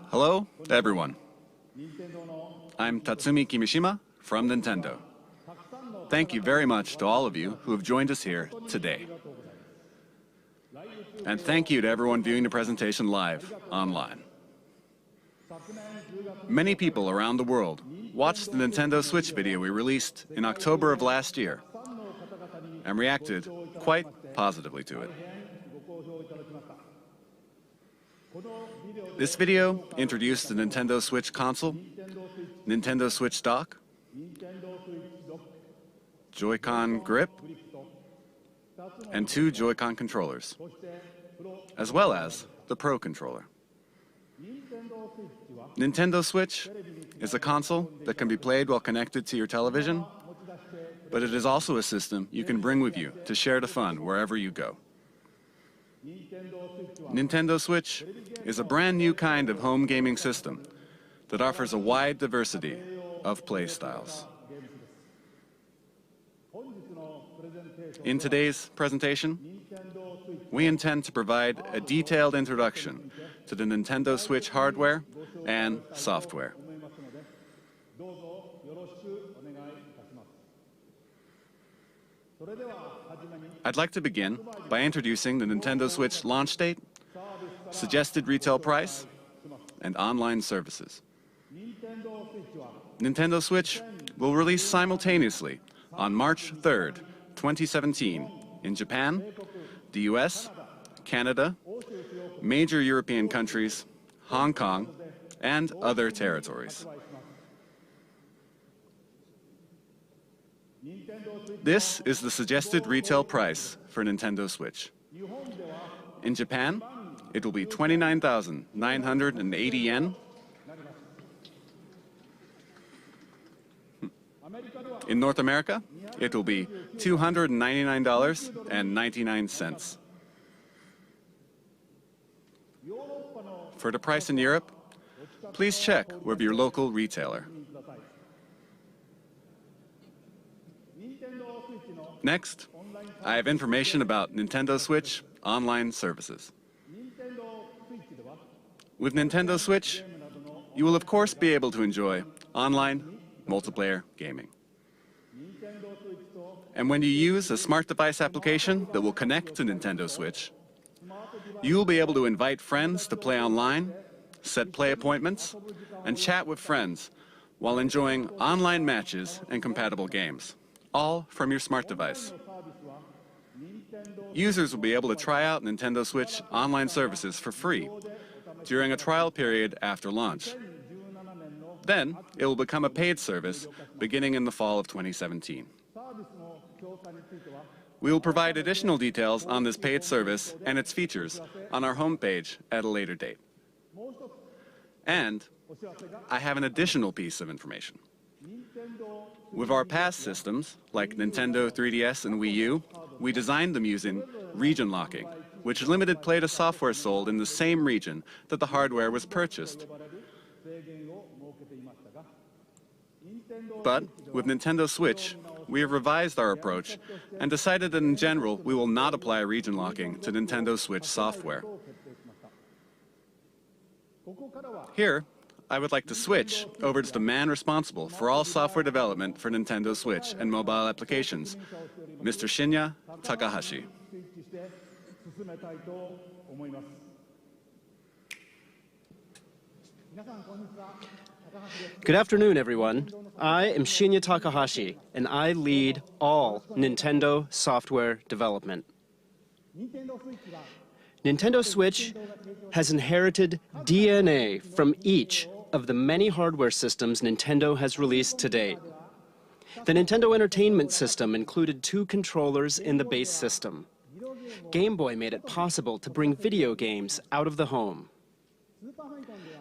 Hello, everyone. I'm Tatsumi Kimishima from Nintendo. Thank you very much to all of you who have joined us here today. And thank you to everyone viewing the presentation live online. Many people around the world watched the Nintendo Switch video we released in October of last year and reacted quite positively to it. This video introduced the Nintendo Switch console, Nintendo Switch dock, Joy-Con grip, and 2 Joy-Con controllers, as well as the Pro controller. Nintendo Switch is a console that can be played while connected to your television, but it is also a system you can bring with you to share the fun wherever you go. Nintendo Switch is a brand new kind of home gaming system that offers a wide diversity of play styles. In today's presentation, we intend to provide a detailed introduction to the Nintendo Switch hardware and software. I'd like to begin by introducing the Nintendo Switch launch date, suggested retail price, and online services. Nintendo Switch will release simultaneously on March 3rd, 2017 in Japan, the US, Canada, major European countries, Hong Kong, and other territories. This is the suggested retail price for Nintendo Switch. In Japan, it will be 29,980 yen. In North America, it will be $299.99. For the price in Europe, please check with your local retailer. Next, I have information about Nintendo Switch online services. With Nintendo Switch, you will of course be able to enjoy online multiplayer gaming. And when you use a smart device application that will connect to Nintendo Switch, you will be able to invite friends to play online, set play appointments, and chat with friends while enjoying online matches and compatible games, all from your smart device. Users will be able to try out Nintendo Switch online services for free during a trial period after launch. Then, it will become a paid service beginning in the fall of 2017. We will provide additional details on this paid service and its features on our homepage at a later date. And I have an additional piece of information. With our past systems, like Nintendo 3DS and Wii U, we designed them using region locking, which limited play to software sold in the same region that the hardware was purchased. But with Nintendo Switch, we have revised our approach and decided that in general we will not apply region locking to Nintendo Switch software. Here, I would like to switch over to the man responsible for all software development for Nintendo Switch and mobile applications, Mr. Shinya Takahashi. Good afternoon, everyone. I am Shinya Takahashi, and I lead all Nintendo software development. Nintendo Switch has inherited DNA from each of the many hardware systems Nintendo has released to date. The Nintendo Entertainment System included 2 controllers in the base system. Game Boy made it possible to bring video games out of the home.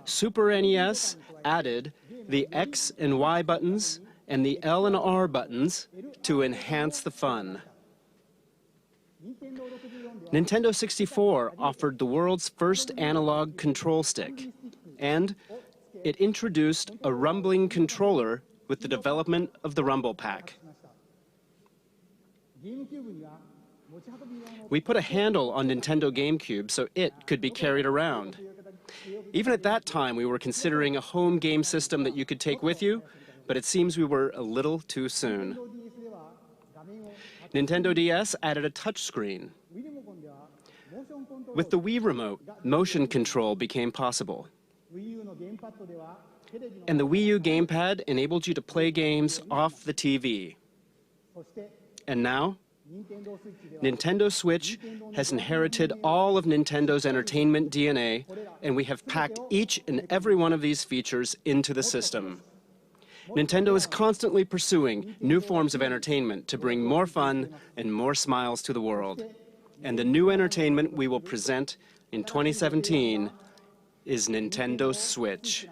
Super NES added the X and Y buttons and the L and R buttons to enhance the fun. Nintendo 64 offered the world's first analog control stick, and it introduced a rumbling controller with the development of the Rumble Pack. We put a handle on Nintendo GameCube so it could be carried around. Even at that time, we were considering a home game system that you could take with you, but it seems we were a little too soon. Nintendo DS added a touchscreen. With the Wii Remote, motion control became possible. And the Wii U gamepad enabled you to play games off the TV. And now, Nintendo Switch has inherited all of Nintendo's entertainment DNA, and we have packed each and every one of these features into the system. Nintendo is constantly pursuing new forms of entertainment to bring more fun and more smiles to the world. And the new entertainment we will present in 2017 is Nintendo Switch.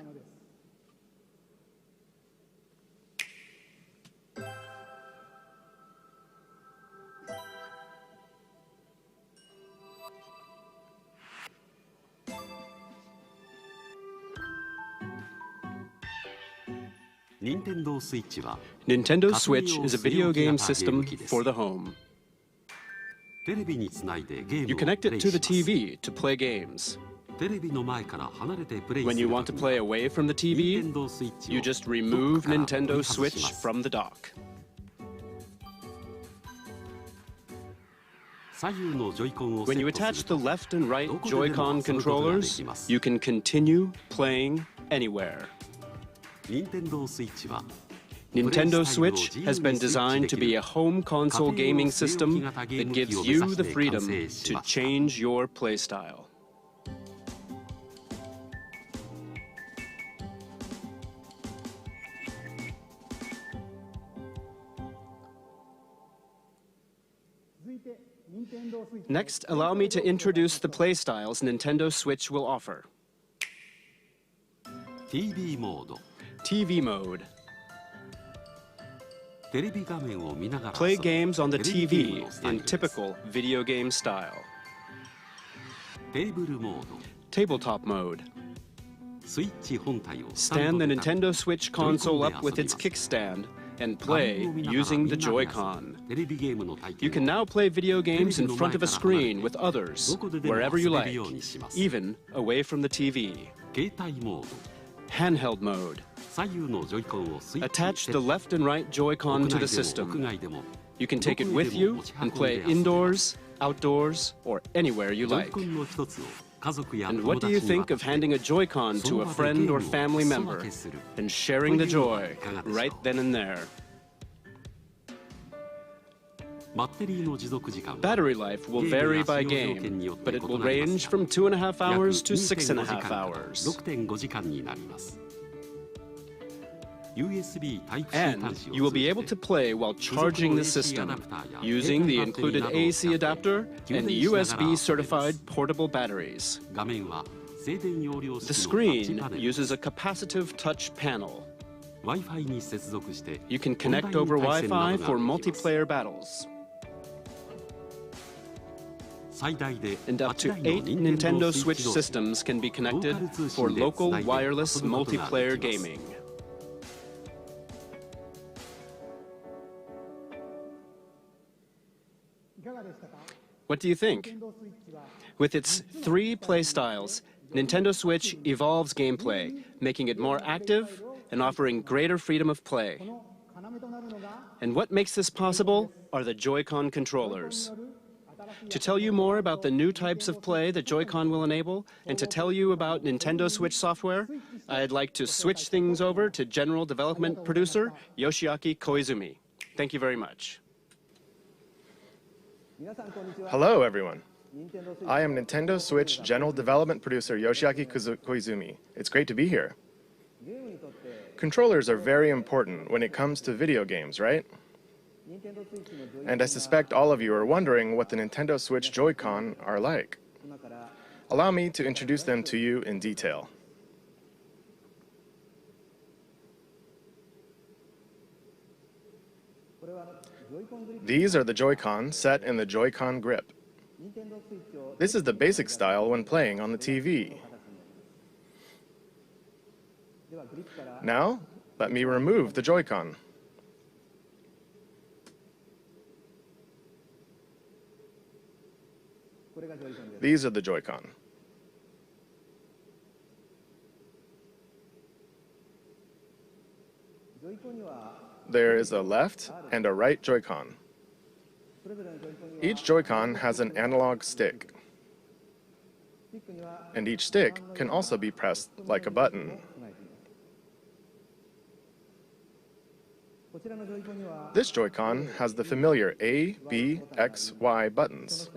Nintendo Switch is a video game system for the home. You connect it to the TV to play games. When you want to play away from the TV, you just remove Nintendo Switch from the dock. When you attach the left and right Joy-Con controllers, you can continue playing anywhere. Nintendo Switch has been designed to be a home console gaming system that gives you the freedom to change your playstyle. Next, allow me to introduce the playstyles Nintendo Switch will offer. TV mode. Play games on the TV in typical video game style. Tabletop mode. Stand the Nintendo Switch console up with its kickstand and play using the Joy-Con. You can now play video games in front of a screen with others, wherever you like, even away from the TV. Handheld mode. Attach the left and right Joy-Con to the system. You can take it with you and play indoors, outdoors, or anywhere you like. And what do you think of handing a Joy-Con to a friend or family member and sharing the joy right then and there? Battery life will vary by game, but it will range from 2.5 hours to 6.5 hours. And you will be able to play while charging the system using the included AC adapter and USB-certified portable batteries. The screen uses a capacitive touch panel. You can connect over Wi-Fi for multiplayer battles. And up to 8 Nintendo Switch systems can be connected for local wireless multiplayer gaming. What do you think? With its 3 playstyles, Nintendo Switch evolves gameplay, making it more active and offering greater freedom of play. And what makes this possible are the Joy-Con controllers. To tell you more about the new types of play that Joy-Con will enable, and to tell you about Nintendo Switch software, I'd like to switch things over to General Development Producer Yoshiaki Koizumi. Thank you very much. Hello, everyone. I am Nintendo Switch General Development Producer Yoshiaki Koizumi. It's great to be here. Controllers are very important when it comes to video games, right? And I suspect all of you are wondering what the Nintendo Switch Joy-Con are like. Allow me to introduce them to you in detail. These are the Joy-Con set in the Joy-Con grip. This is the basic style when playing on the TV. Now, let me remove the Joy-Con. These are the Joy-Con. there is a left and a right Joy-Con. Each Joy-Con has an analog stick, and each stick can also be pressed like a button. This Joy-Con has the familiar A, B, X, Y buttons,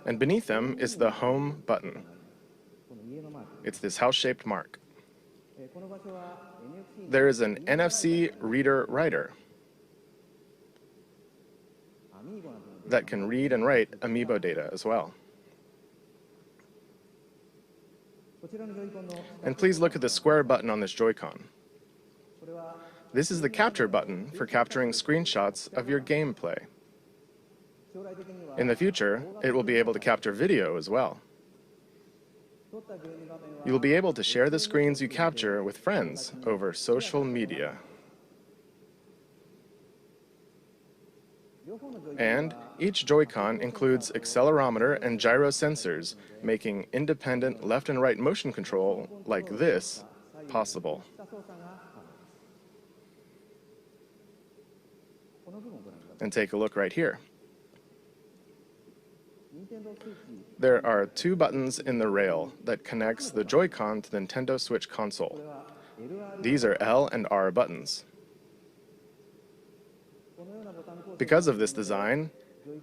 and beneath them is the Home button. It's this house-shaped mark. There is an NFC reader-writer that can read and write Amiibo data as well. And please look at the square button on this Joy-Con. This is the capture button for capturing screenshots of your gameplay. In the future, it will be able to capture video as well. You will be able to share the screens you capture with friends over social media. And each Joy-Con includes accelerometer and gyro sensors, making independent left and right motion control like this possible. And take a look right here. There are two buttons in the rail that connects the Joy-Con to the Nintendo Switch console. These are L and R buttons. Because of this design,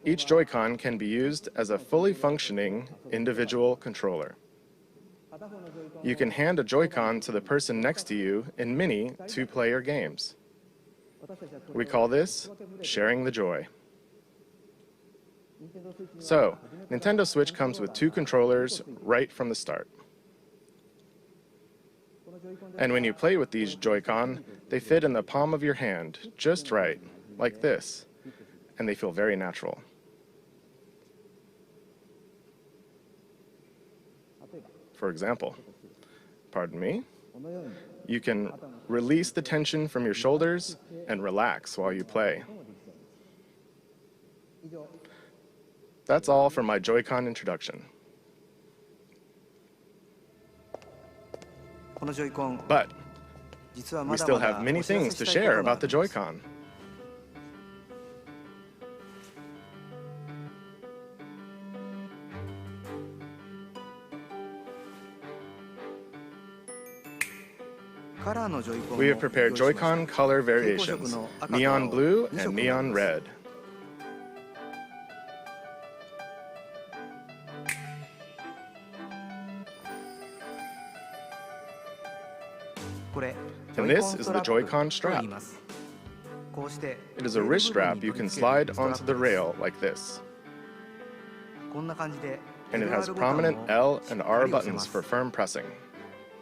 each Joy-Con can be used as a fully functioning individual controller. You can hand a Joy-Con to the person next to you in many two-player games. We call this sharing the joy. So, Nintendo Switch comes with two controllers right from the start. And when you play with these Joy-Con, they fit in the palm of your hand, just right, like this, and they feel very natural. For example, pardon me, you can release the tension from your shoulders and relax while you play. That's all for my Joy-Con introduction. But we still have many things to share about the Joy-Con. We have prepared Joy-Con color variations, neon blue and neon red. And this is the Joy-Con strap. It is a wrist strap you can slide onto the rail like this. And it has prominent L and R buttons for firm pressing.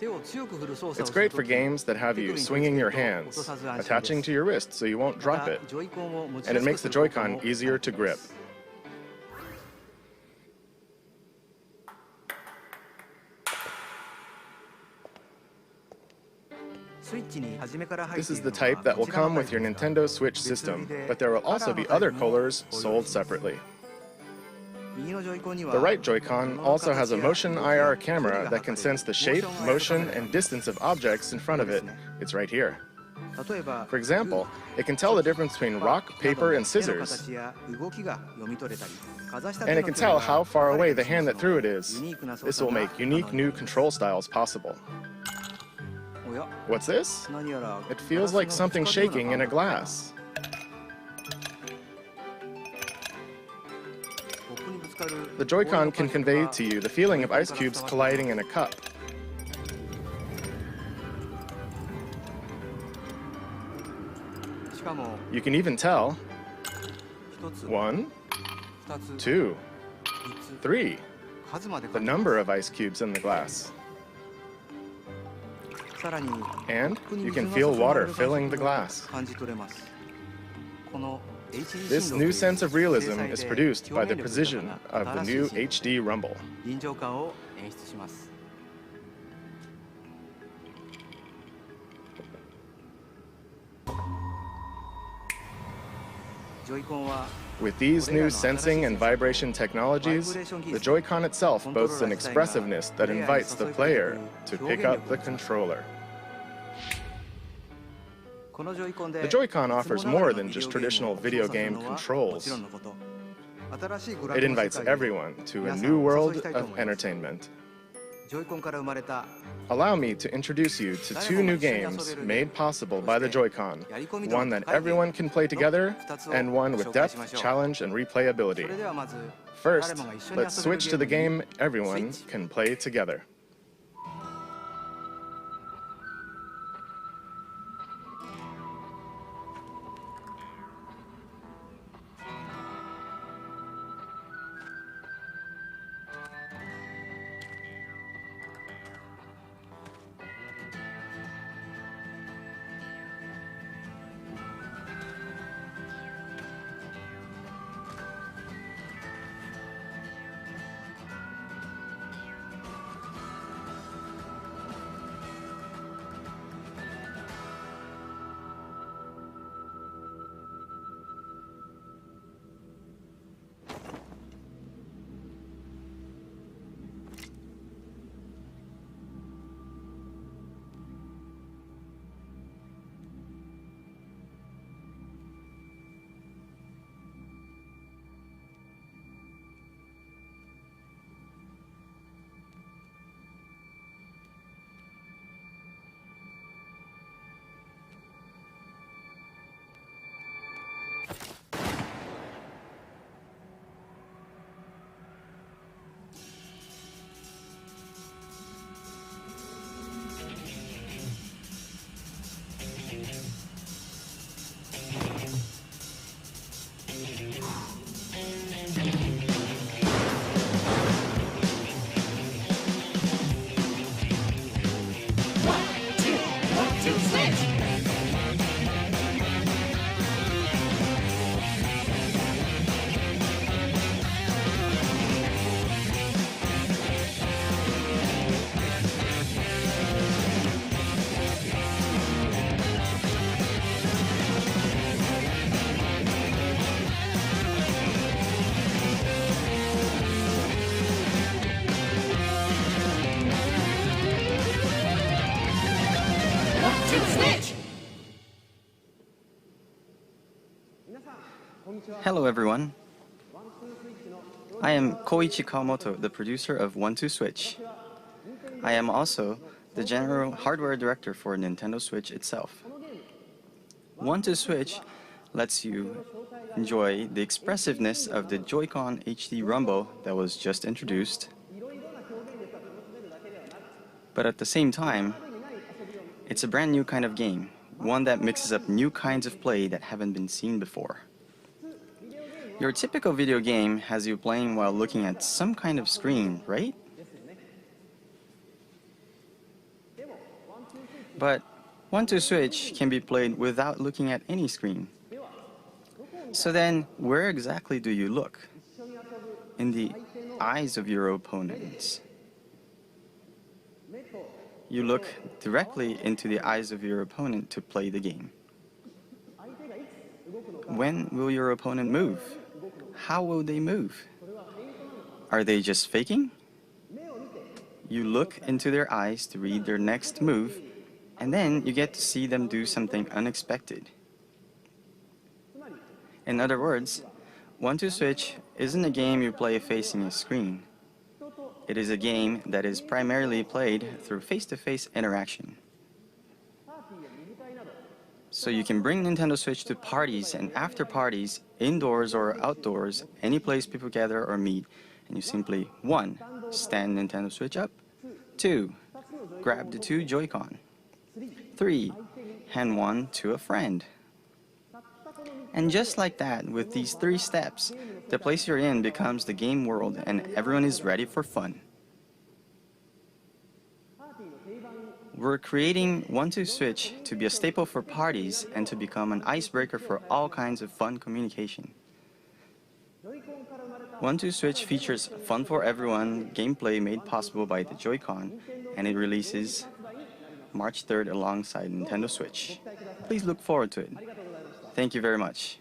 It's great for games that have you swinging your hands, attaching to your wrist so you won't drop it. And it makes the Joy-Con easier to grip. This is the type that will come with your Nintendo Switch system, but there will also be other colors sold separately. The right Joy-Con also has a motion IR camera that can sense the shape, motion, and distance of objects in front of it. It's right here. For example, it can tell the difference between rock, paper, and scissors. And it can tell how far away the hand that threw it is. This will make unique new control styles possible. What's this? It feels like something shaking in a glass. The Joy-Con can convey to you the feeling of ice cubes colliding in a cup. You can even tell 1, 2, 3, the number of ice cubes in the glass. And you can feel water filling the glass. This new sense of realism is produced by the precision of the new HD Rumble. With these new sensing and vibration technologies, the Joy-Con itself boasts an expressiveness that invites the player to pick up the controller. The Joy-Con offers more than just traditional video game controls. It invites everyone to a new world of entertainment. Allow me to introduce you to two new games made possible by the Joy-Con, one that everyone can play together, and one with depth, challenge, and replayability. First, let's switch to the game everyone can play together. Hello everyone. I am Koichi Kawamoto, the producer of 1-2-Switch. I am also the general hardware director for Nintendo Switch itself. 1-2-Switch lets you enjoy the expressiveness of the Joy-Con HD Rumble that was just introduced. But at the same time, it's a brand new kind of game, one that mixes up new kinds of play that haven't been seen before. Your typical video game has you playing while looking at some kind of screen, right? But 1-2-Switch can be played without looking at any screen. So then, where exactly do you look? In the eyes of your opponents. You look directly into the eyes of your opponent to play the game. When will your opponent move? How will they move? Are they just faking? You look into their eyes to read their next move, and then you get to see them do something unexpected. In other words, 1-2-Switch isn't a game you play facing a screen. It is a game that is primarily played through face-to-face interaction. So you can bring Nintendo Switch to parties and after parties, indoors or outdoors, any place people gather or meet, and you simply 1. Stand Nintendo Switch up, 2. Grab the 2 Joy-Con, 3. Hand one to a friend. And just like that, with these 3 steps, the place you're in becomes the game world and everyone is ready for fun. We're creating 1-2-Switch to be a staple for parties and to become an icebreaker for all kinds of fun communication. 1-2-Switch features fun for everyone gameplay made possible by the Joy-Con, and it releases March 3rd alongside Nintendo Switch. Please look forward to it. Thank you very much.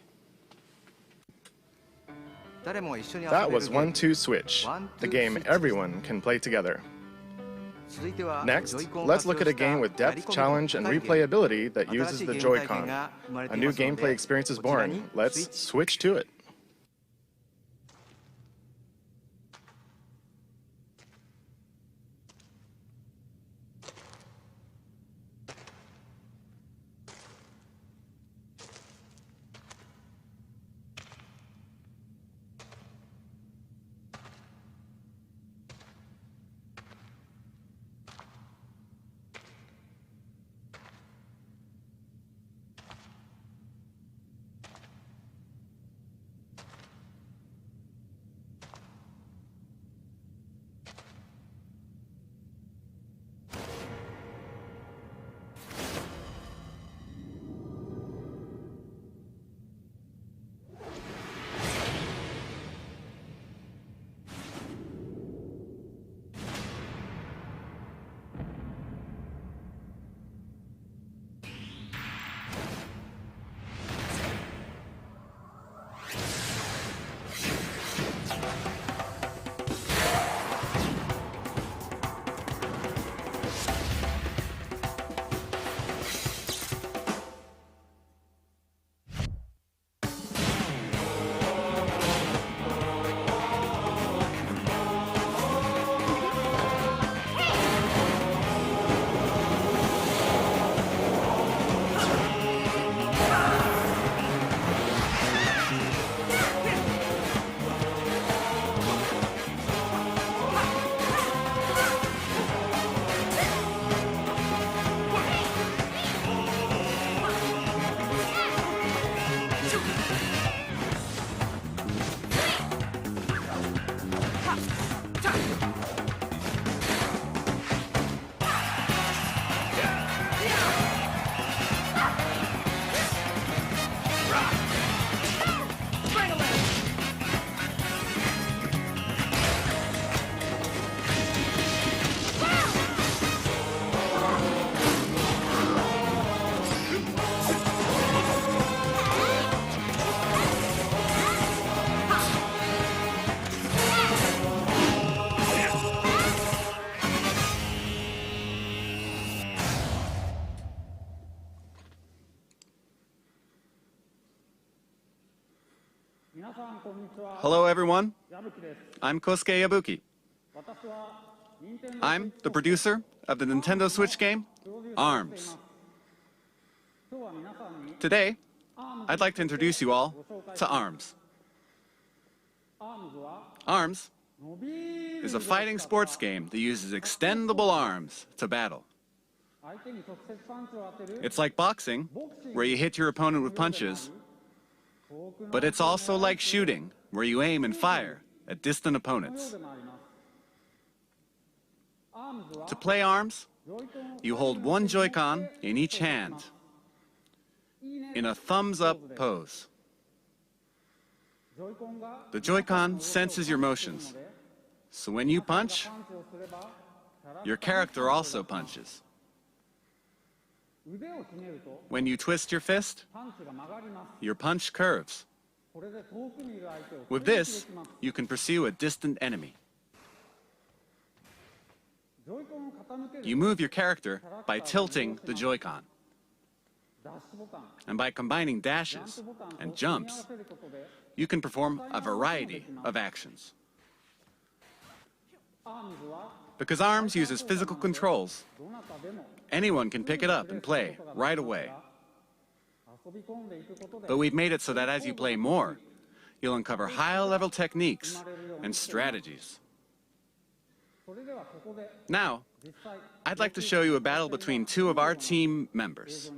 That was 1-2-Switch, the game everyone can play together. Next, let's look at a game with depth, challenge, and replayability that uses the Joy-Con. A new gameplay experience is born. Let's switch to it. Hello, everyone. I'm Kosuke Yabuki. I'm the producer of the Nintendo Switch game, ARMS. Today, I'd like to introduce you all to ARMS. ARMS is a fighting sports game that uses extendable arms to battle. It's like boxing, where you hit your opponent with punches, but it's also like shooting, where you aim and fire at distant opponents. To play ARMS, you hold one Joy-Con in each hand in a thumbs-up pose. The Joy-Con senses your motions, so when you punch, your character also punches. When you twist your fist, your punch curves. With this, you can pursue a distant enemy. You move your character by tilting the Joy-Con. And by combining dashes and jumps, you can perform a variety of actions. Because ARMS uses physical controls, anyone can pick it up and play right away. But we've made it so that as you play more, you'll uncover high-level techniques and strategies. Now, I'd like to show you a battle between two of our team members.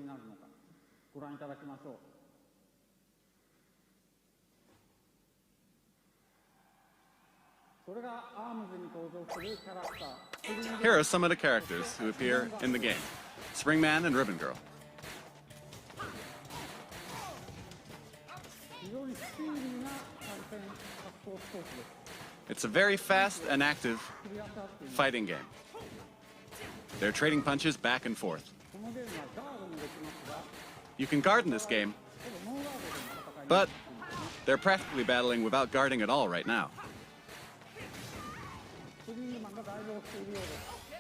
Here are some of the characters who appear in the game: Springman and Ribbon Girl. It's a very fast and active fighting game. They're trading punches back and forth. You can guard in this game, but they're practically battling without guarding at all right now.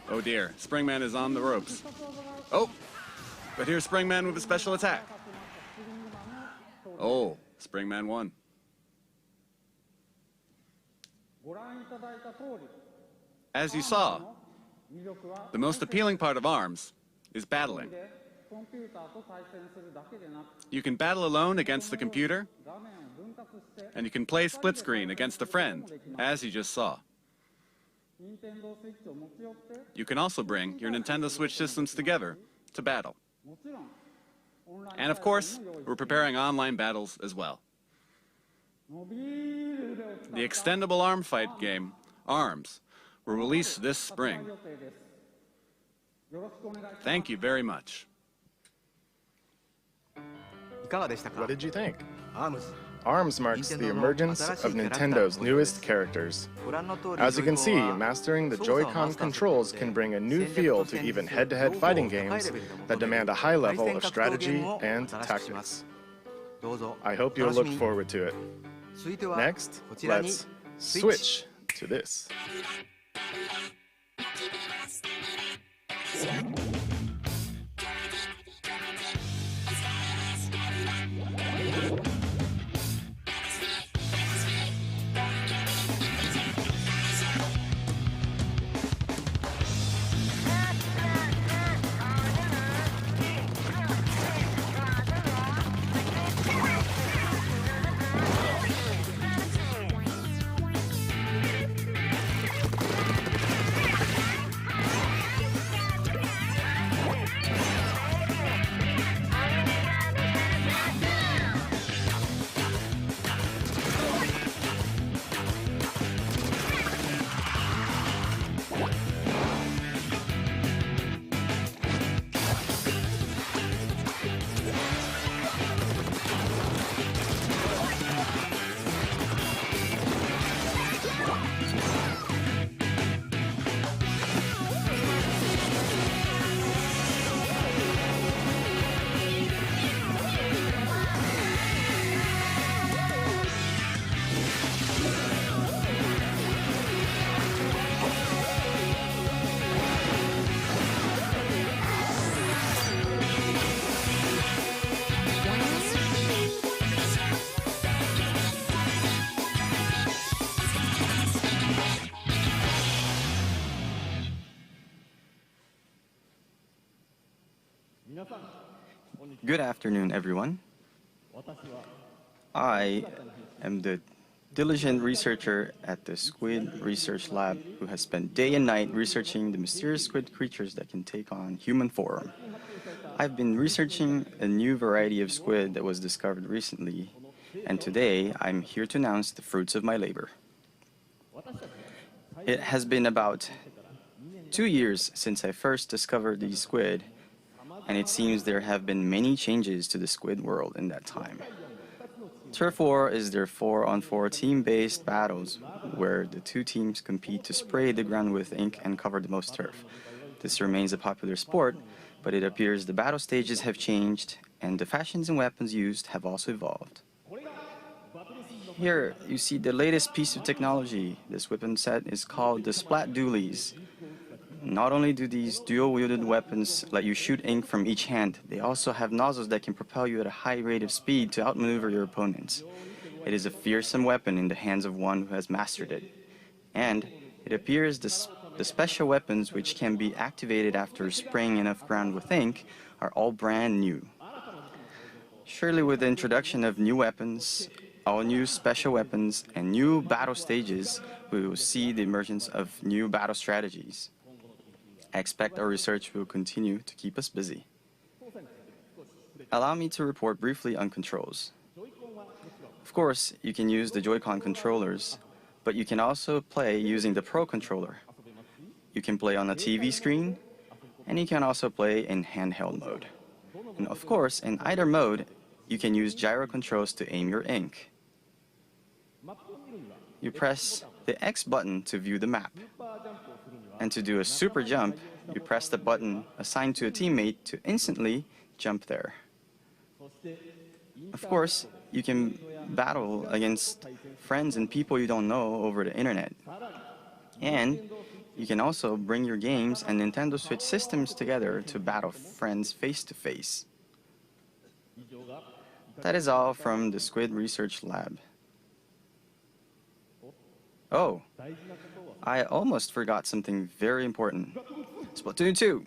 Oh dear, Springman is on the ropes. Oh, but here's Springman with a special attack. Oh, Springman won. As you saw, the most appealing part of ARMS is battling. You can battle alone against the computer, and you can play split screen against a friend, as you just saw. You can also bring your Nintendo Switch systems together to battle. And of course, we're preparing online battles as well. The extendable arm fight game, ARMS, will release this spring. Thank you very much. What did you think? ARMS marks the emergence of Nintendo's newest characters. As you can see, mastering the Joy-Con controls can bring a new feel to even head-to-head fighting games that demand a high level of strategy and tactics. I hope you'll look forward to it. Next, let's switch to this. Good afternoon, everyone. I am the diligent researcher at the Squid Research Lab who has spent day and night researching the mysterious squid creatures that can take on human form. I've been researching a new variety of squid that was discovered recently, and today I'm here to announce the fruits of my labor. It has been about 2 years since I first discovered these squid, and it seems there have been many changes to the squid world in that time. Turf War is their 4-on-4 team-based battles where the two teams compete to spray the ground with ink and cover the most turf. This remains a popular sport, but it appears the battle stages have changed and the fashions and weapons used have also evolved. Here you see the latest piece of technology. This weapon set is called the Splat Dualies. Not only do these dual-wielded weapons let you shoot ink from each hand, they also have nozzles that can propel you at a high rate of speed to outmaneuver your opponents. It is a fearsome weapon in the hands of one who has mastered it. And it appears the special weapons which can be activated after spraying enough ground with ink are all brand new. Surely with the introduction of new weapons, all new special weapons, and new battle stages, we will see the emergence of new battle strategies. I expect our research will continue to keep us busy. Allow me to report briefly on controls. Of course, you can use the Joy-Con controllers, but you can also play using the Pro controller. You can play on a TV screen, and you can also play in handheld mode. And of course, in either mode, you can use gyro controls to aim your ink. You press the X button to view the map. And to do a super jump, you press the button assigned to a teammate to instantly jump there. Of course, you can battle against friends and people you don't know over the internet. And You can also bring your games and Nintendo Switch systems together to battle friends face to face. That is all from the Squid Research Lab. Oh, I almost forgot something very important. Splatoon 2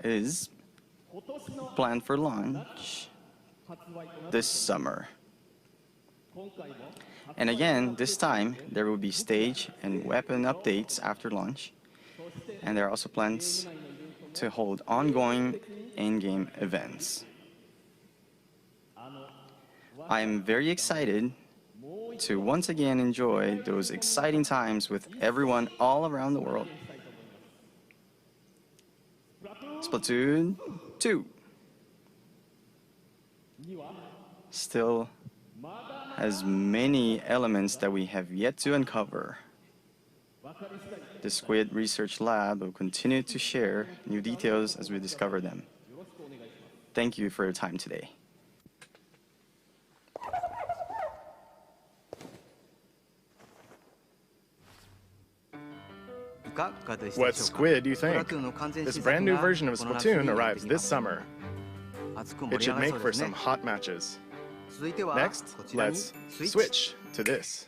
is planned for launch this summer. And again, this time, there will be stage and weapon updates after launch. And there are also plans to hold ongoing in-game events. I am very excited to once again enjoy those exciting times with everyone all around the world. Splatoon 2 still has many elements that we have yet to uncover. The Squid Research Lab will continue to share new details as we discover them. Thank you for your time today. What Squid do you think? This brand new version of Splatoon arrives this summer. It should make for some hot matches. Next, let's switch to this.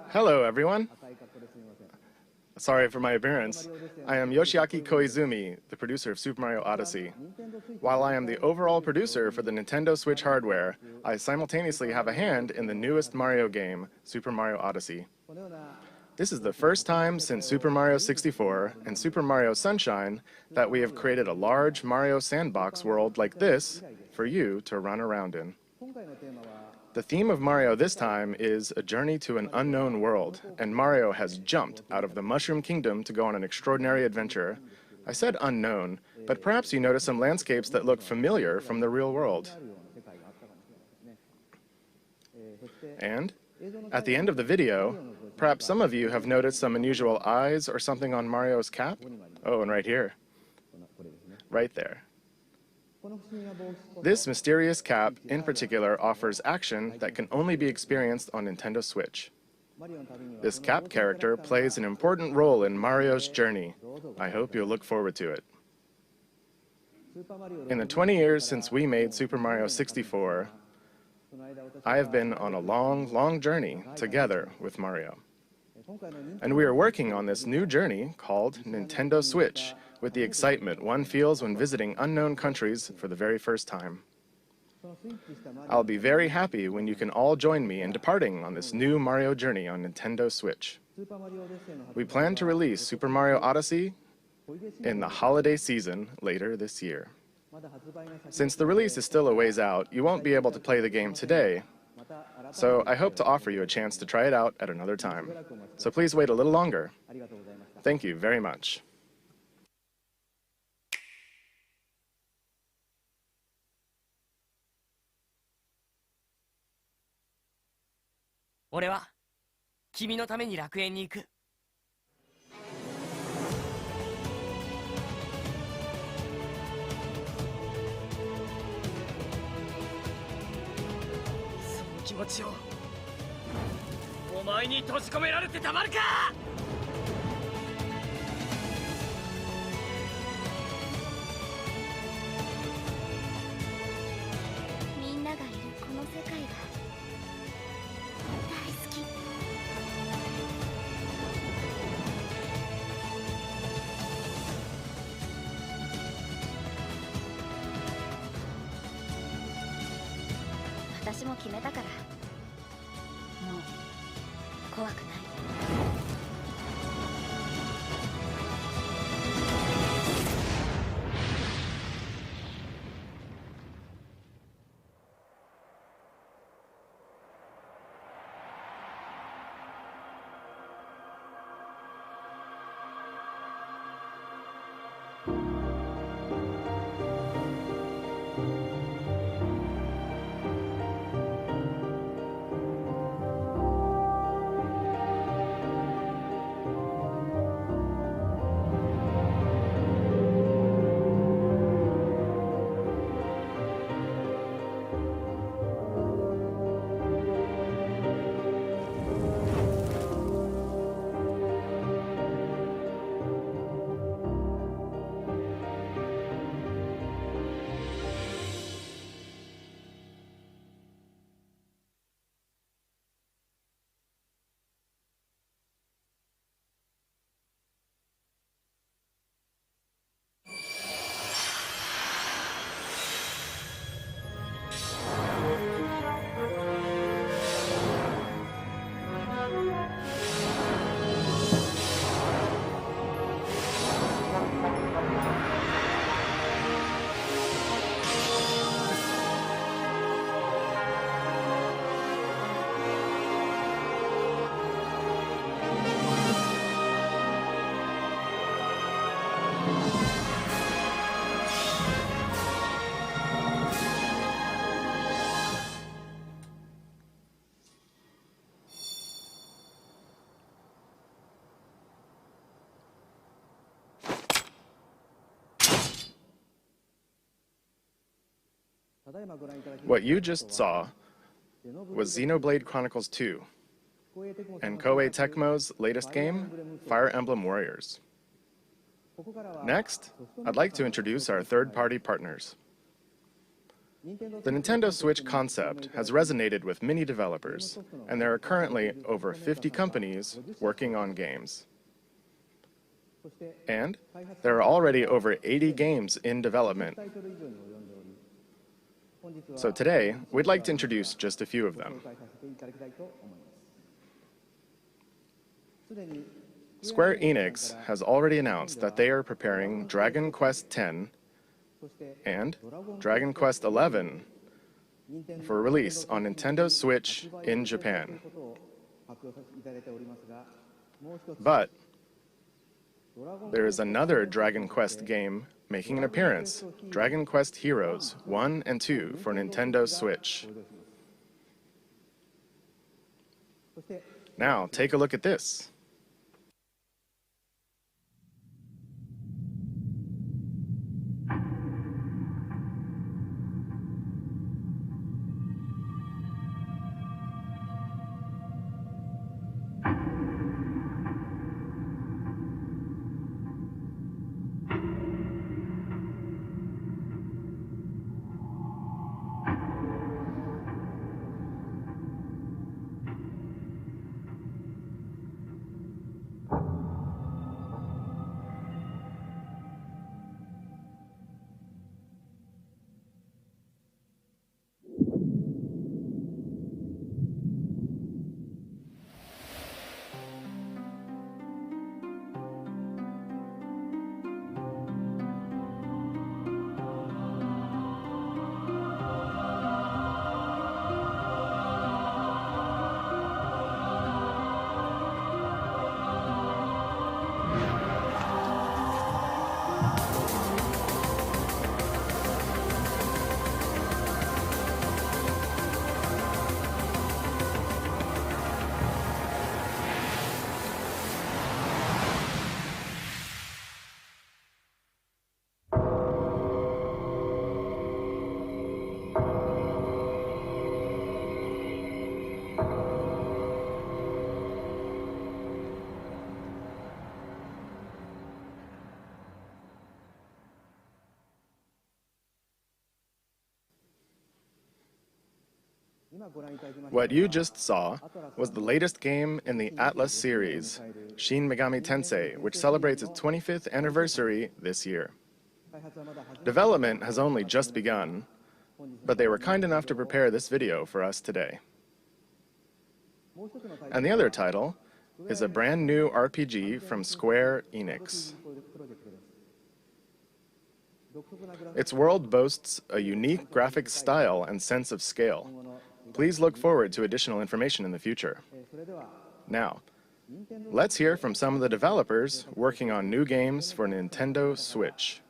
Hello, everyone. Sorry for my appearance. I am Yoshiaki Koizumi, the producer of Super Mario Odyssey. While I am the overall producer for the Nintendo Switch hardware, I simultaneously have a hand in the newest Mario game, Super Mario Odyssey. This is the first time since Super Mario 64 and Super Mario Sunshine that we have created a large Mario sandbox world like this for you to run around in. The theme of Mario this time is a journey to an unknown world, and Mario has jumped out of the Mushroom Kingdom to go on an extraordinary adventure. I said unknown, but perhaps you notice some landscapes that look familiar from the real world. And at the end of the video, Perhaps some of you have noticed some unusual eyes or something on Mario's cap. Oh, and right here. Right there. This mysterious cap, in particular, offers action that can only be experienced on Nintendo Switch. This cap character plays an important role in Mario's journey. I hope you'll look forward to it. In the 20 years since we made Super Mario 64, I have been on a long, long journey together with Mario. And we are working on this new journey called Nintendo Switch, with the excitement one feels when visiting unknown countries for the very first time. I'll be very happy when you can all join me in departing on this new Mario journey on Nintendo Switch. We plan to release Super Mario Odyssey in the holiday season later this year. Since the release is still a ways out, you won't be able to play the game today, so I hope to offer you a chance to try it out at another time. So please wait a little longer. Thank you very much. 俺は君のために楽園に行く。その気持ちをお前に閉じ込められてたまるか。みんながいるこの世界が大好き。私も決めたからもう怖くない。What you just saw was Xenoblade Chronicles 2 and Koei Tecmo's latest game, Fire Emblem Warriors. Next, I'd like to introduce our third-party partners. The Nintendo Switch concept has resonated with many developers, and there are currently over 50 companies working on games. And there are already over 80 games in development. So today, we'd like to introduce just a few of them. Square Enix has already announced that they are preparing Dragon Quest X and Dragon Quest XI for release on Nintendo Switch in Japan. But there is another Dragon Quest game making an appearance, Dragon Quest Heroes 1 and 2 for Nintendo Switch. Now, take a look at this. What you just saw was the latest game in the Atlas series, Shin Megami Tensei, which celebrates its 25th anniversary this year. Development has only just begun, but they were kind enough to prepare this video for us today. And the other title is a brand new RPG from Square Enix. Its world boasts a unique graphic style and sense of scale. Please look forward to additional information in the future. Now, let's hear from some of the developers working on new games for Nintendo Switch.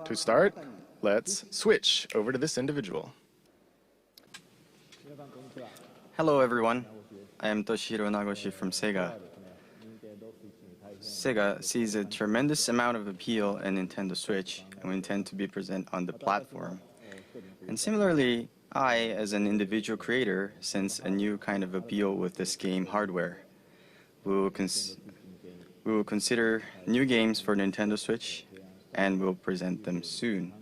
To start, let's switch over to this individual. Hello everyone, I am Toshihiro Nagoshi from Sega. Sega sees a tremendous amount of appeal in Nintendo Switch and we intend to be present on the platform. And similarly, I, as an individual creator, sense a new kind of appeal with this game hardware. We will consider new games for Nintendo Switch and will present them soon.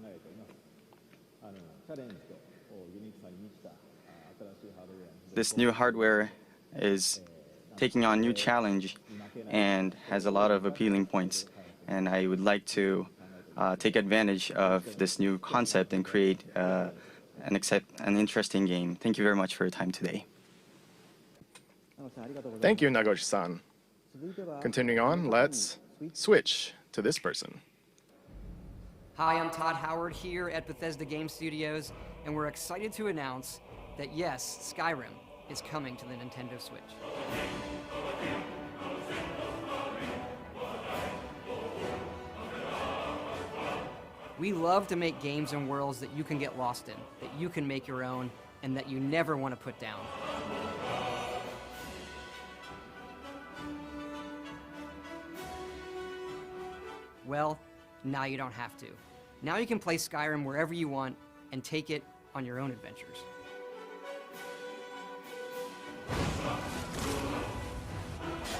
This new hardware is taking on new challenge and has a lot of appealing points. And I would like to take advantage of this new concept and create an interesting game. Thank you very much for your time today. Thank you, Nagoshi-san. Continuing on, let's switch to this person. Hi, I'm Todd Howard here at Bethesda Game Studios, and we're excited to announce that yes, Skyrim is coming to the Nintendo Switch. We love to make games and worlds that you can get lost in, that you can make your own, and that you never want to put down. Well, now you don't have to. Now you can play Skyrim wherever you want and take it on your own adventures.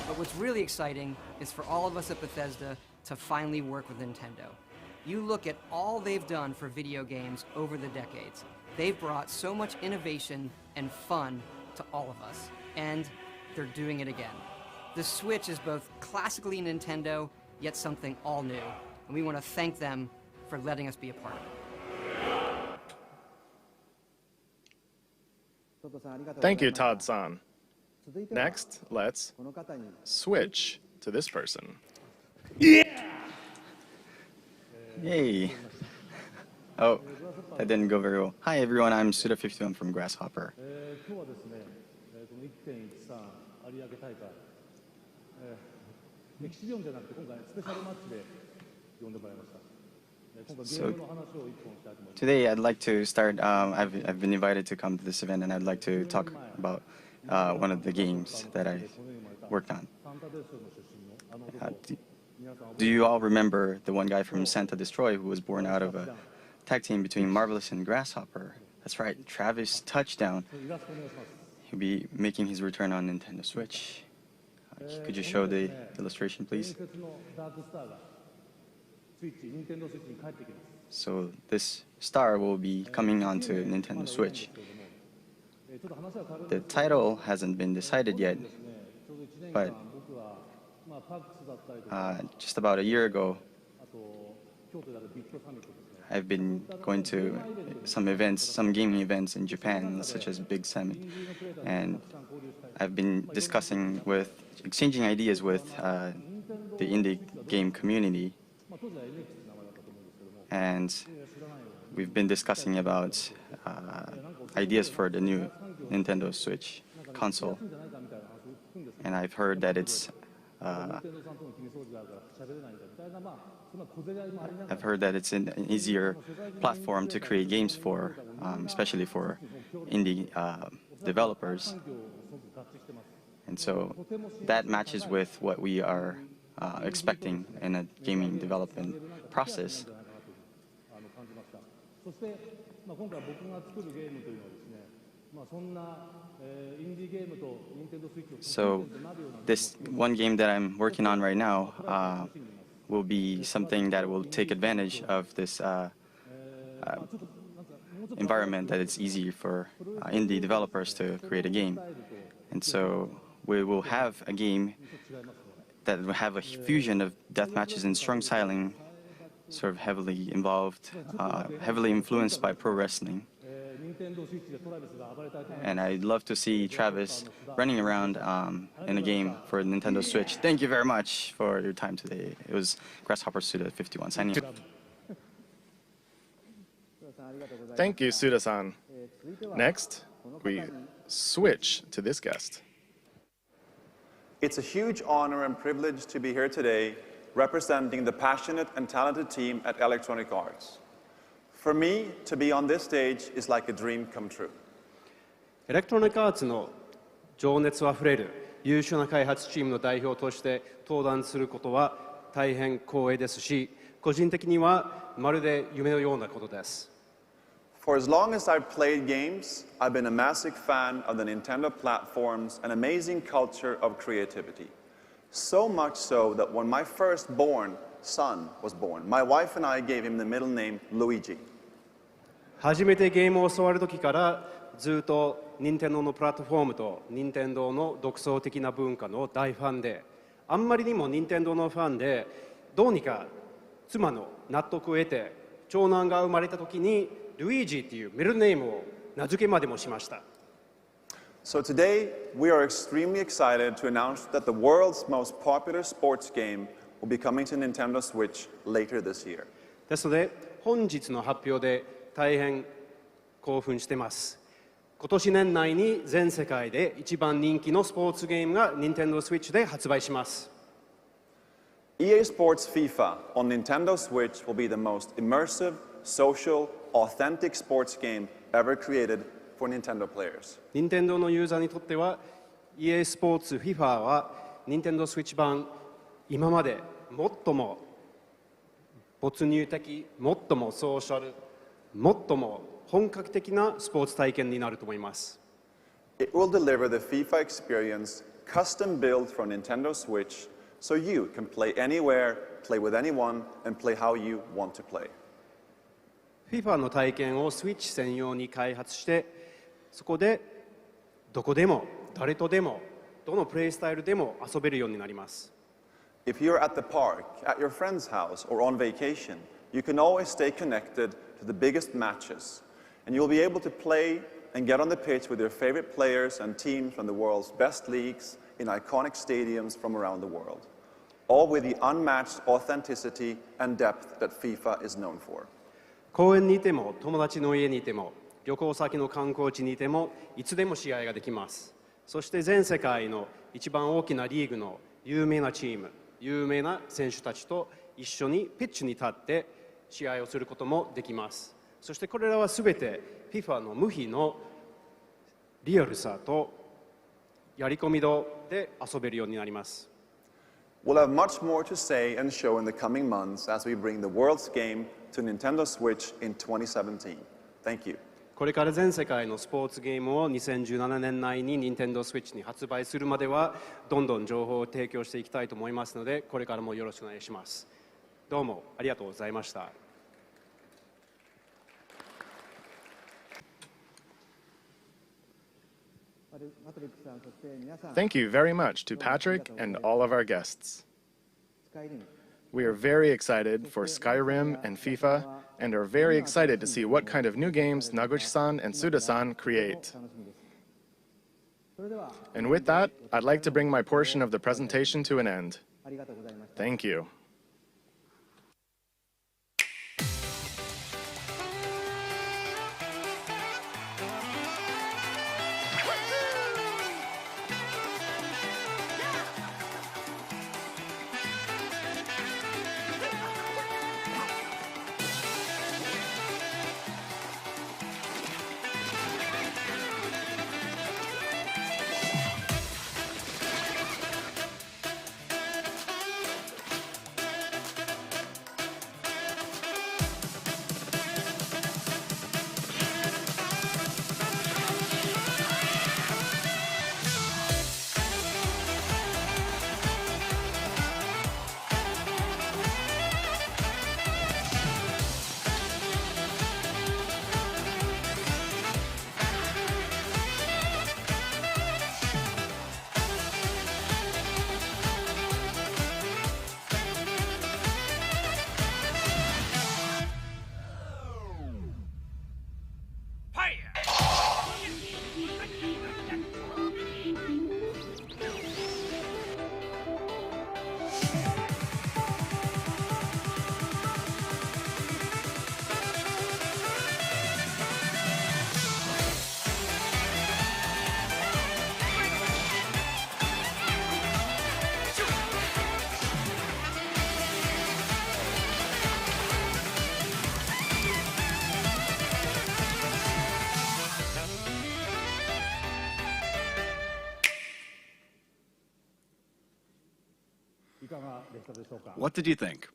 But what's really exciting is for all of us at Bethesda to finally work with Nintendo. You look at all they've done for video games over the decades. They've brought so much innovation and fun to all of us, and they're doing it again. The Switch is both classically Nintendo, yet something all new, and we want to thank them for letting us be a part of it. Thank you, Todd-san. Next, let's switch to this person. Yay! Oh, that didn't go very well. Hi everyone, I'm Suda51 from Grasshopper. So today I'd like to start. I've been invited to come to this event, and I'd like to talk about one of the games that I worked on. Do you all remember the one guy from Santa Destroy who was born out of a tag team between Marvelous and Grasshopper? That's right, Travis Touchdown. He'll be making his return on Nintendo Switch. Could you show the illustration, please? So this star will be coming onto Nintendo Switch. The title hasn't been decided yet, but just about a year ago, I've been going to some events, some gaming events in Japan, such as Big Summit, and I've been exchanging ideas with the indie game community, and we've been discussing about ideas for the new Nintendo Switch console, and I've heard that it's an easier platform to create games for, especially for indie developers. And so that matches with what we are expecting in a gaming development process. So this one game that I'm working on right now will be something that will take advantage of this environment, that it's easy for indie developers to create a game. And so we will have a game that will have a fusion of death matches and strong styling, sort of heavily involved, heavily influenced by pro wrestling. And I'd love to see Travis running around in a game for Nintendo Switch. Thank you very much for your time today. It was Grasshopper Suda 51 signing out. Thank you, Suda-san. Next, we switch to this guest. It's a huge honor and privilege to be here today representing the passionate and talented team at Electronic Arts. For me, to be on this stage is like a dream come true. エレクトロニックアーツの情熱あふれる優秀な開発チームの代表として登壇することは大変光栄ですし、個人的にはまるで夢のようなことです。For as long as I've played games, I've been a massive fan of the Nintendo platforms and amazing culture of creativity. So much so that when my firstborn son was born, my wife and I gave him the middle name Luigi. 初めてゲームを教わる時からずっと任天堂のプラットフォームと任天堂の独創的な文化の大ファンで、あんまりにも任天堂のファンで、どうにか妻の納得を得て長男が生まれた時にルイージっていうミドルネームを名付けまでもしました。So today, we are extremely excited to announce that the world's most popular sports game will be coming to Nintendo Switch later this year. ですので本日の発表で大変興奮しています。今年年内に全世界で一番人気のスポーツゲームが Nintendo Switch で発売します。EA Sports FIFA on Nintendo Switch will be the most immersive, social, authentic sports game ever created for Nintendo players. 任天堂のユーザーにとっては EA スポーツ FIFA は Nintendo Switch 版今まで最も没入的、最もソーシャル、最も本格的なスポーツ体験になると思います。It will deliver the FIFA experience custom built for Nintendo Switch so you can play anywhere, play with anyone, and play how you want to play. FIFA の体験を Switch 専用に開発して、そこでどこでも誰とでもどのプレイスタイルでも遊べるようになります。If you're at the park, at your friend's house, or on vacation, you can always stay connected to the biggest matches, and you'll be able to play and get on the pitch with your favorite players and teams from the world's best leagues in iconic stadiums from around the world, all with the unmatched authenticity and depth that FIFA is known for. 公園にいても友達の家にいても旅行先の観光地にいてもいつでも試合ができます。そして全世界の一番大きなリーグの有名なチーム、有名な選手たちと一緒にピッチに立って試合をすることもできます。そしてこれらはすべて FIFA の無比のリアルさとやり込み度で遊べるようになります。We'll have much more to say and show in the coming months as we bring the world's game to Nintendo Switch in 2017. Thank you. これから全世界のスポーツゲームを2017年内に Nintendo Switch に発売するまではどんどん情報を提供していきたいと思いますので、これからもよろしくお願いします。どうもありがとうございました。Thank you very much to Patrick and all of our guests. We are very excited for Skyrim and FIFA and are very excited to see what kind of new games Naguchi-san and Suda-san create. And with that, I'd like to bring my portion of the presentation to an end. Thank you. What did you think?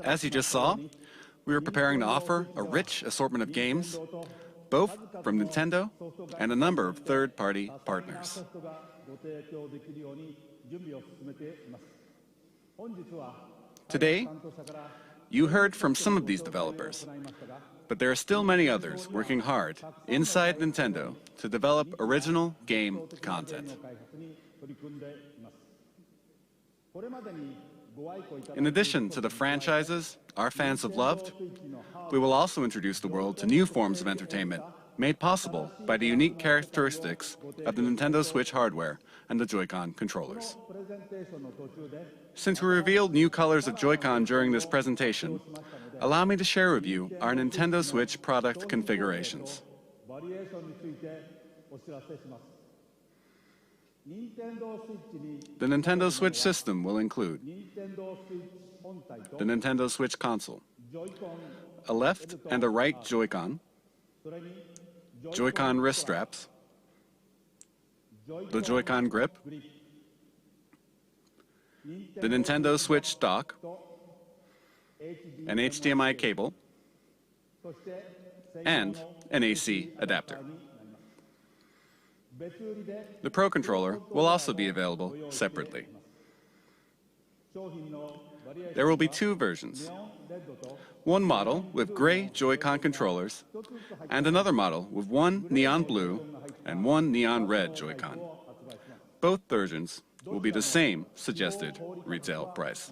As you just saw, we are preparing to offer a rich assortment of games, both from Nintendo and a number of third-party partners. Today, you heard from some of these developers, but there are still many others working hard inside Nintendo to develop original game content. In addition to the franchises our fans have loved, we will also introduce the world to new forms of entertainment made possible by the unique characteristics of the Nintendo Switch hardware and the Joy-Con controllers. Since we revealed new colors of Joy-Con during this presentation, allow me to share with you our Nintendo Switch product configurations. The Nintendo Switch system will include the Nintendo Switch console, a left and a right Joy-Con, Joy-Con wrist straps, the Joy-Con grip, the Nintendo Switch dock, an HDMI cable, and an AC adapter. The Pro Controller will also be available separately. There will be two versions. One model with gray Joy-Con controllers, and another model with one neon blue and one neon red Joy-Con. Both versions will be the same suggested retail price.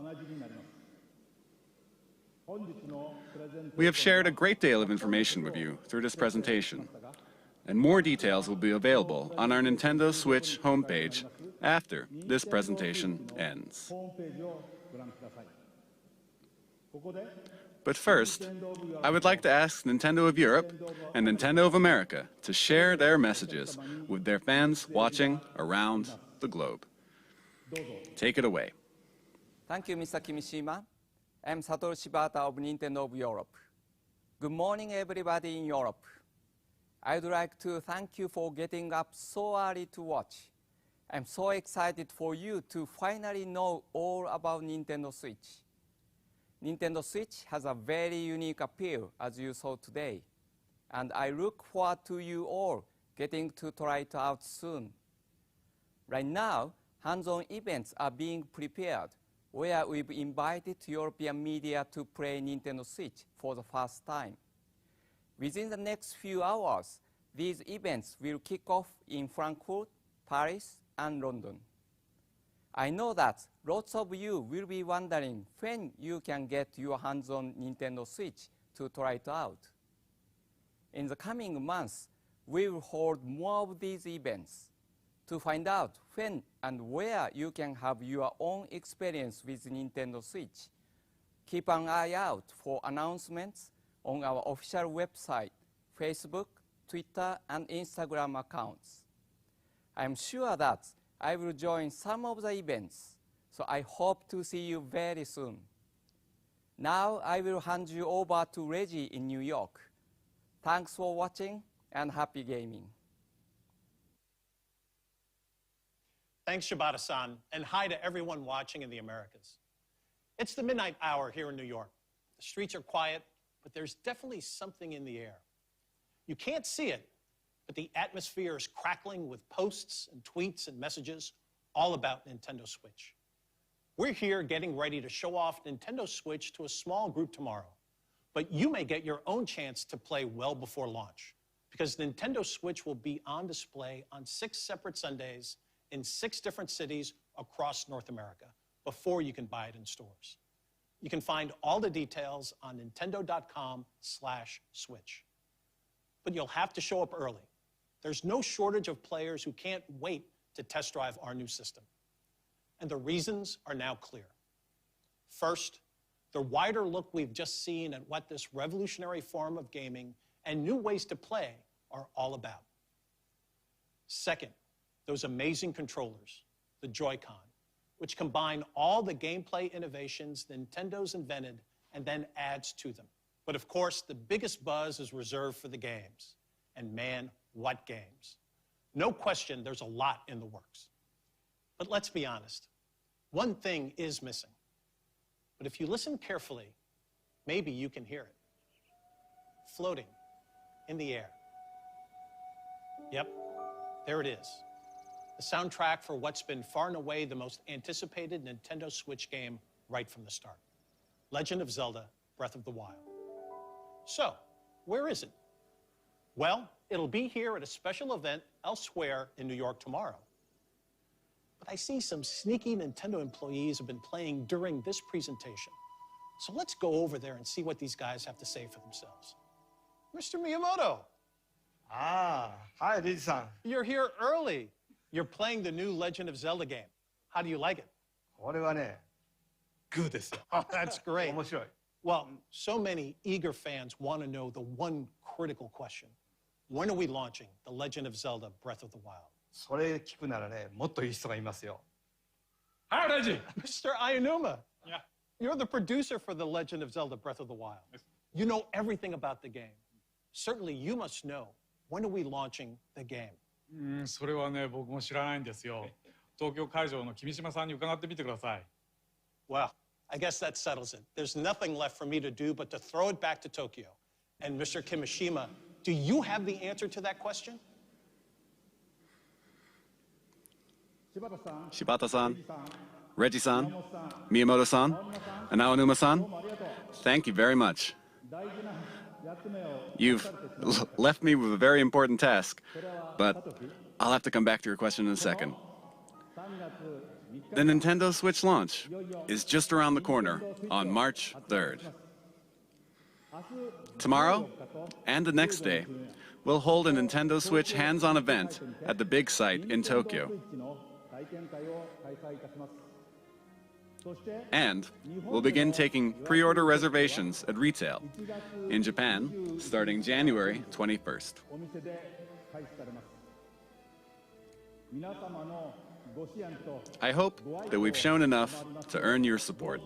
We have shared a great deal of information with you through this presentation, and more details will be available on our Nintendo Switch homepage after this presentation ends. But first, I would like to ask Nintendo of Europe and Nintendo of America to share their messages with their fans watching around the globe. Take it away. Thank you, Mr. Kimishima. I'm Satoru Shibata of Nintendo of Europe. Good morning, everybody in Europe. I'd like to thank you for getting up so early to watch. I'm so excited for you to finally know all about Nintendo Switch. Nintendo Switch has a very unique appeal, as you saw today, and I look forward to you all getting to try it out soon. Right now, hands-on events are being prepared, where we've invited European media to play Nintendo Switch for the first time. Within the next few hours, these events will kick off in Frankfurt, Paris, and London. I know that lots of you will be wondering when you can get your hands on Nintendo Switch to try it out. In the coming months, we will hold more of these events. To find out when and where you can have your own experience with Nintendo Switch, keep an eye out for announcements on our official website, Facebook, Twitter, and Instagram accounts. I'm sure that I will join some of the events, so I hope to see you very soon. Now I will hand you over to Reggie in New York. Thanks for watching and happy gaming. Thanks, Shibata-san, and hi to everyone watching in the Americas. It's the midnight hour here in New York. The streets are quiet, but there's definitely something in the air. You can't see it, but the atmosphere is crackling with posts and tweets and messages all about Nintendo Switch. We're here getting ready to show off Nintendo Switch to a small group tomorrow, but you may get your own chance to play well before launch, because Nintendo Switch will be on display on 6 separate Sundays in 6 different cities across North America before you can buy it in stores. You can find all the details on nintendo.com/switch. But you'll have to show up early. There's no shortage of players who can't wait to test drive our new system. And the reasons are now clear. First, the wider look we've just seen at what this revolutionary form of gaming and new ways to play are all about. Second, those amazing controllers, the Joy-Con, which combine all the gameplay innovations Nintendo's invented and then adds to them. But of course, the biggest buzz is reserved for the games. And man, what games. No question, there's a lot in the works. But let's be honest, one thing is missing. But if you listen carefully, maybe you can hear it. Floating in the air. Yep, there it is. The soundtrack for what's been far and away the most anticipated Nintendo Switch game right from the start. Legend of Zelda: Breath of the Wild. So, where is it? Well, it'll be here at a special event elsewhere in New York tomorrow. But I see some sneaky Nintendo employees have been playing during this presentation. So let's go over there and see what these guys have to say for themselves. Mr. Miyamoto. Ah, hi, Riji-san. You're here early. You're playing the new Legend of Zelda game. How do you like it? これはね、グーですよ。 Oh, that's great. 面白い。 Well, so many eager fans want to know the one critical question. When are we launching The Legend of Zelda: Breath of the Wild? それ聞くならね、もっといい人がいますよ。 Hi, Reggie. Mr. Ayanuma. Yeah. You're the producer for The Legend of Zelda: Breath of the Wild. You know everything about the game. Certainly, you must know. When are we launching the game? それはね、僕も知らないんですよ。東京会場の君島さんに伺ってみてください。Well, I guess that settles it. There's nothing left for me to do but to throw it back to Tokyo. And Mr. Kimishima, do you have the answer to that question? Shibata-san, Reggie-san, Miyamoto-san, and Aonuma-san, thank you very much. You've left me with a very important task, but I'll have to come back to your question in a second. The Nintendo Switch launch is just around the corner on March 3rd. Tomorrow and the next day, we'll hold a Nintendo Switch hands-on event at the big site in Tokyo. And we'll begin taking pre-order reservations at retail in Japan starting January 21st. I hope that we've shown enough to earn your support.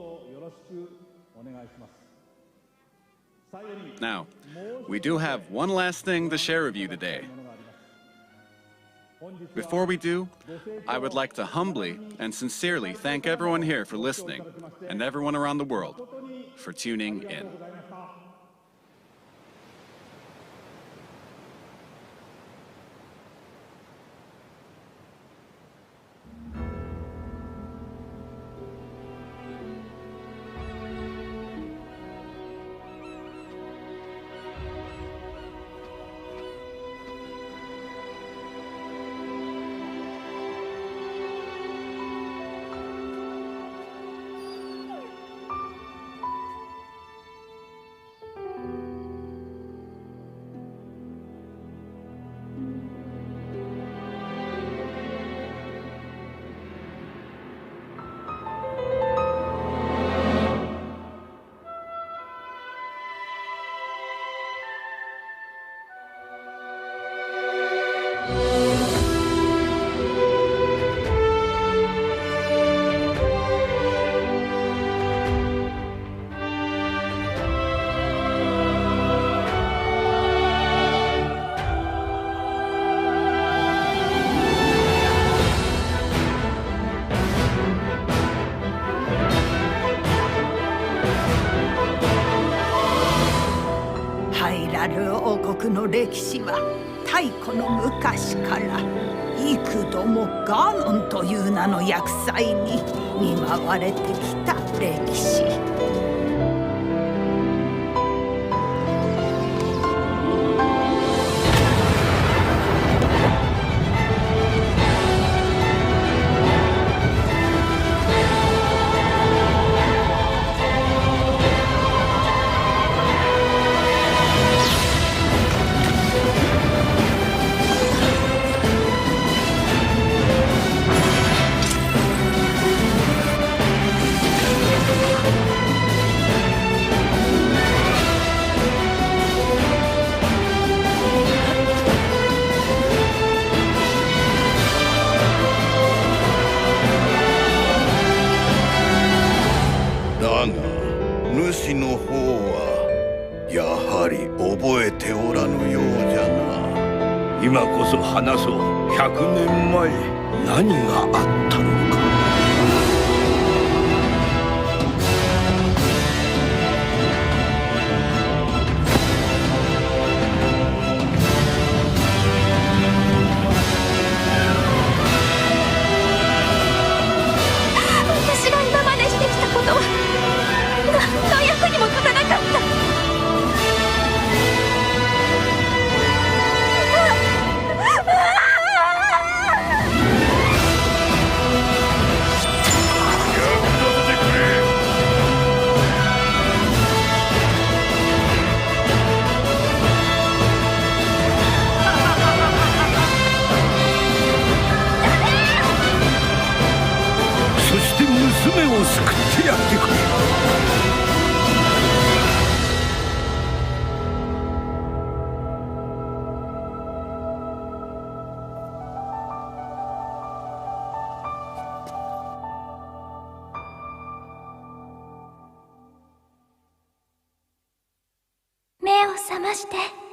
Now, we do have one last thing to share with you today. Before we do, I would like to humbly and sincerely thank everyone here for listening and everyone around the world for tuning in.王国の歴史は太古の昔から幾度もガーノンという名の厄災に見舞われてきた歴史。主の方はやはり覚えておらぬようじゃな。今こそ話そう。100年前何があったのか。私が今までしてきたことは何の役にも立たなかった。そして娘を救ってやってくれ。目を覚まして。